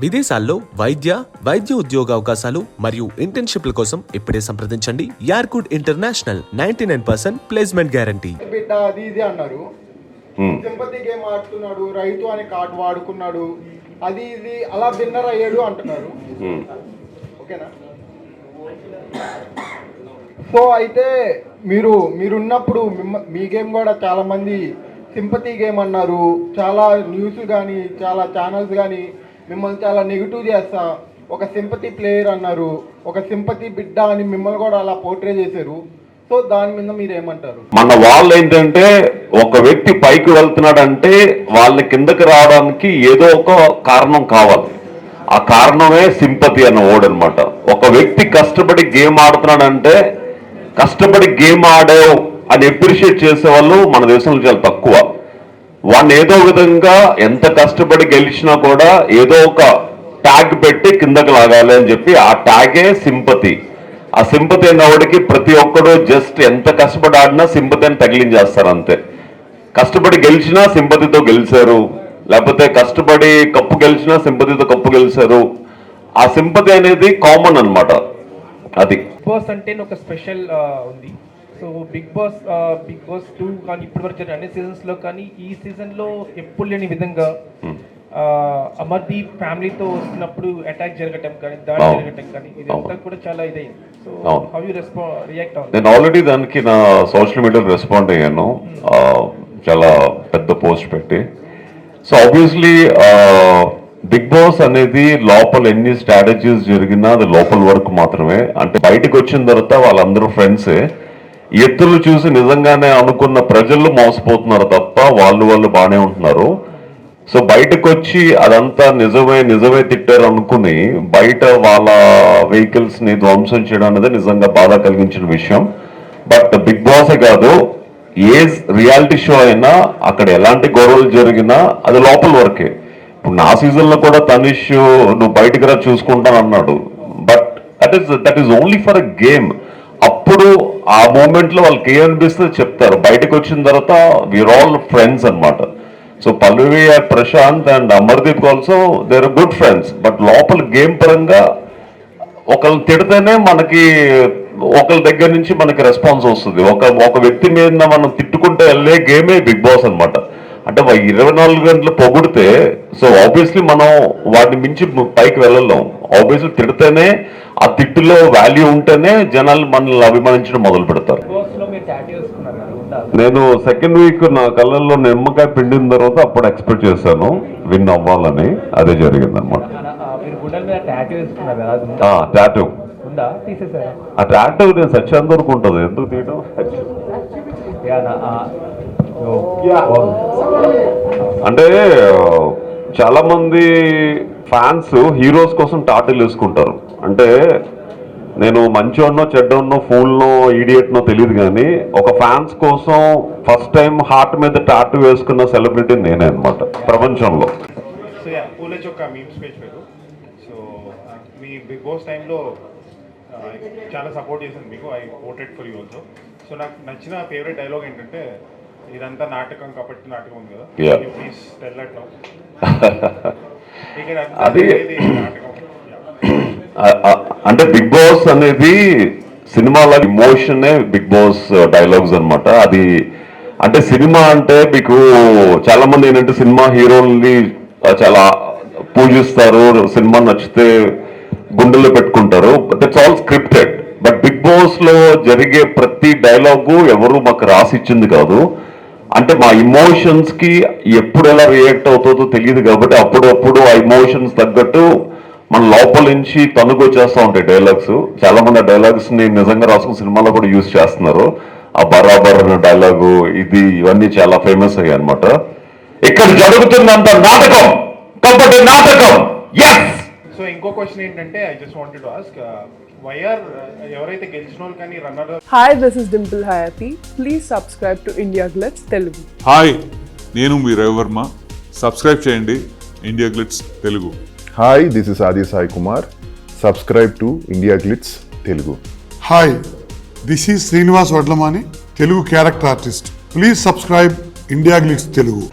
విదేశాల్లో వైద్య ఉద్యోగ అవకాశాలు మరియు ఇంటర్న్షిప్ల కోసం ఇప్పుడే సంప్రదించండి యార్కుడ్ ఇంటర్నేషనల్ 99% ప్లేస్మెంట్ గ్యారంటీ. బిడ్డ అది ఇది అన్నారు. సింపతి గేమ్ ఆడుతున్నాడు, రైతు అనే కార్డు వాడుకున్నాడు, అది ఇది అలా విన్నర్ అయ్యాడు అంటున్నారు. ఓకేనా? సో అయితే మీరున్నప్పుడు మీ గేమ్ కూడా చాలా మంది సింపతి గేమ్ అన్నారు. చాలా న్యూస్ కానీ చాలా ఛానల్స్ కానీ మిమ్మల్ని చాలా నెగిటివ్ చేస్తా, ఒక సింపతి ప్లేయర్ అన్నారు, ఒక సింపతి బిడ్డ అని మిమ్మల్ని కూడా అలా పోర్ట్రే చేశారు. సో దాని మీద మీరు ఏమంటారు? మన వాళ్ళు ఏంటంటే ఒక వ్యక్తి పైకి వెళ్తున్నాడంటే వాళ్ళ కిందకి రావడానికి ఏదో ఒక కారణం కావాలి. ఆ కారణమే సింపతి అన్న వర్డ్ అనమాట. ఒక వ్యక్తి కష్టపడి గేమ్ ఆడుతున్నాడంటే కష్టపడి గేమ్ ఆడావు అని అప్రిషియేట్ చేసే వాళ్ళు మన దేశంలో చాలా తక్కువ. వాడిని ఏదో విధంగా ఎంత కష్టపడి గెలిచినా కూడా ఏదో ఒక ట్యాగ్ పెట్టి కిందకి లాగాలి అని చెప్పి ఆ ట్యాగే సింపతి. ఆ సింపతి అన్నవాడికి ప్రతి ఒక్కడు జస్ట్ ఎంత కష్టపడి ఆడినా సింపతిని తగిలించేస్తారు అంతే. కష్టపడి గెలిచినా సింపతితో గెలిచారు, లేకపోతే కష్టపడి కప్పు గెలిచినా సింపతితో కప్పు గెలిచారు. ఆ సింపతి అనేది కామన్ అనమాట. అది బాస్ అంటే ఒక స్పెషల్ ఉంది. సో బిగ్ బాస్ 2 కానీ ఇప్పటి వరకు జరిగిన అన్ని సీజన్స్లో కానీ ఈ సీజన్లో ఎప్పుడు లేని విధంగా అమర్దీప్ ఫ్యామిలీతో వస్తున్నప్పుడు అటాక్ జరగటం కానీ దాడి జరగటం కానీ ఇదంతా కూడా చాలా ఇదైంది. సో హౌ యూ రియాక్ట్ అవుతుంది? నేను ఆల్రెడీ దానికి నా సోషల్ మీడియాలో రెస్పాండ్ అయ్యాను, చాలా పెద్ద పోస్ట్ పెట్టి. సో ఆబ్వియస్లీ బిగ్ బాస్ అనేది లోపల ఎన్ని స్ట్రాటజీస్ జరిగినా అది లోపల వరకు మాత్రమే. అంటే బయటకు వచ్చిన తర్వాత వాళ్ళందరూ ఫ్రెండ్సే. ఎత్తులు చూసి నిజంగానే అనుకున్న ప్రజలు మోసపోతున్నారు తప్ప వాళ్ళు బాగానే ఉంటున్నారు. సో బయటకు వచ్చి అదంతా నిజమే తిట్టారు అనుకుని బయట వాళ్ళ వెహికల్స్ ని ధ్వంసం చేయడం అనేది నిజంగా బాధ కలిగించిన విషయం. బట్ బిగ్ బాసే కాదు, ఏ రియాలిటీ షో అయినా అక్కడ ఎలాంటి గొడవలు జరిగినా అది లోపల వరకే. ఇప్పుడు నా సీజన్ లో కూడా తనిష్ నువ్వు బయటకు రా చూసుకుంటాను అన్నాడు. But that is only for a game. అప్పుడు ఆ మూమెంట్ లో వాళ్ళకి ఏమనిపిస్తే చెప్తారు. బయటకు వచ్చిన తర్వాత వీఆర్ ఆల్ ఫ్రెండ్స్ అనమాట. So Pallavi, Prashanth and Amardeep also they are good friends. But లోపల గేమ్ పరంగా ఒకళ్ళు తిడితేనే మనకి ఒకళ్ళ దగ్గర నుంచి మనకి రెస్పాన్స్ వస్తుంది. ఒక వ్యక్తి మీద మనం తిట్టుకుంటే వెళ్ళే గేమే బిగ్ బాస్ అనమాట. అంటే 24 గంటలు పొగిడితే సో ఆబ్వియస్లీ మనం వాటిని మించి పైకి వెళ్ళలేం. ఆబ్వియస్లీ తిడితేనే ఆ తిట్టులో వాల్యూ ఉంటేనే జనాలు మనల్ని అభిమానించడం మొదలు పెడతారు. నేను సెకండ్ వీక్ నా కళ్ళల్లో నిమ్మకాయ పిండిన తర్వాత అప్పుడు ఎక్స్పెక్ట్ చేశాను విన్ అవ్వాలని. అదే జరిగింది అనమాట. టాటూ ఆ టాటూ నేను సచ్చేంత వరకు ఉంటుంది. ఎందుకు తీయడం? అంటే చాలా మంది ఫ్యాన్స్ హీరోస్ కోసం టాటూలు వేసుకుంటారు. అంటే నేను మంచోన్నో చెడ్డోన్నో ఫూల్నో ఈడియట్నో తెలియదు, కానీ ఒక ఫ్యాన్స్ కోసం ఫస్ట్ టైం హార్ట్ మీద టాటూ వేసుకున్న సెలబ్రిటీ నేనే అనమాట ప్రపంచంలో. సో పూలే చొక్క మీమ్స్ పేజ్ మీరు. సో మీ బిగ్ బాస్ టైంలో చాలా సపోర్ట్ చేశాను మీకు. I voted for you also. So నాకు నచ్చిన ఫేవరెట్ డైలాగ్ ఏంటంటే, ఇదంతా నాటకం కాబట్టి నాటకం ఉంది కదా, ప్లీజ్ టెల్ దట్ నౌ. అది అంటే బిగ్ బాస్ అనేది సినిమాల ఇమోషనే బిగ్ బాస్ డైలాగ్స్ అనమాట. అది అంటే సినిమా అంటే మీకు చాలా మంది ఏంటంటే సినిమా హీరోల్ని చాలా పూజిస్తారు, సినిమా నచ్చితే గుండెల్లో పెట్టుకుంటారు. That's all scripted. But Bigg Boss లో జరిగే ప్రతి డైలాగు ఎవరు మాకు రాసిచ్చింది కాదు. అంటే మా ఇమోషన్స్ కి ఎప్పుడు ఎలా రియాక్ట్ అవుతుందో తెలియదు కాబట్టి అప్పుడప్పుడు ఆ ఇమోషన్స్ తగ్గట్టు మన లోపల నుంచి తనుగొచ్చేస్తూ ఉంటాయి డైలాగ్స్. చాలా మంది ఆ డైలాగ్స్ ని నిజంగా రాసుకున్న సినిమాలో కూడా యూజ్ చేస్తున్నారు. ఆ బరాబర్ అనే డైలాగు ఇవన్నీ చాలా ఫేమస్ అయ్యాయి అనమాట. ఇక్కడ జరుగుతున్నంత నాటకం కాబట్టి నాటకం. సో ఇంకో క్వశ్చన్ ఏంటంటే, I just wanted to ask, ఎవరైతే గెలిచిన వాళ్ళు కానీ runner. Hi, this is Dimple Hayathi. Please subscribe to India glitz Telugu. Hi, నేను మీ రవివర్మ. సబ్స్క్రైబ్ చేయండి India glitz Telugu. Hi, this is Aadi Sai Kumar. Subscribe to India glitz Telugu. Hi, this is Srinivas Vadlamani, Telugu character artist. Please subscribe India glitz Telugu.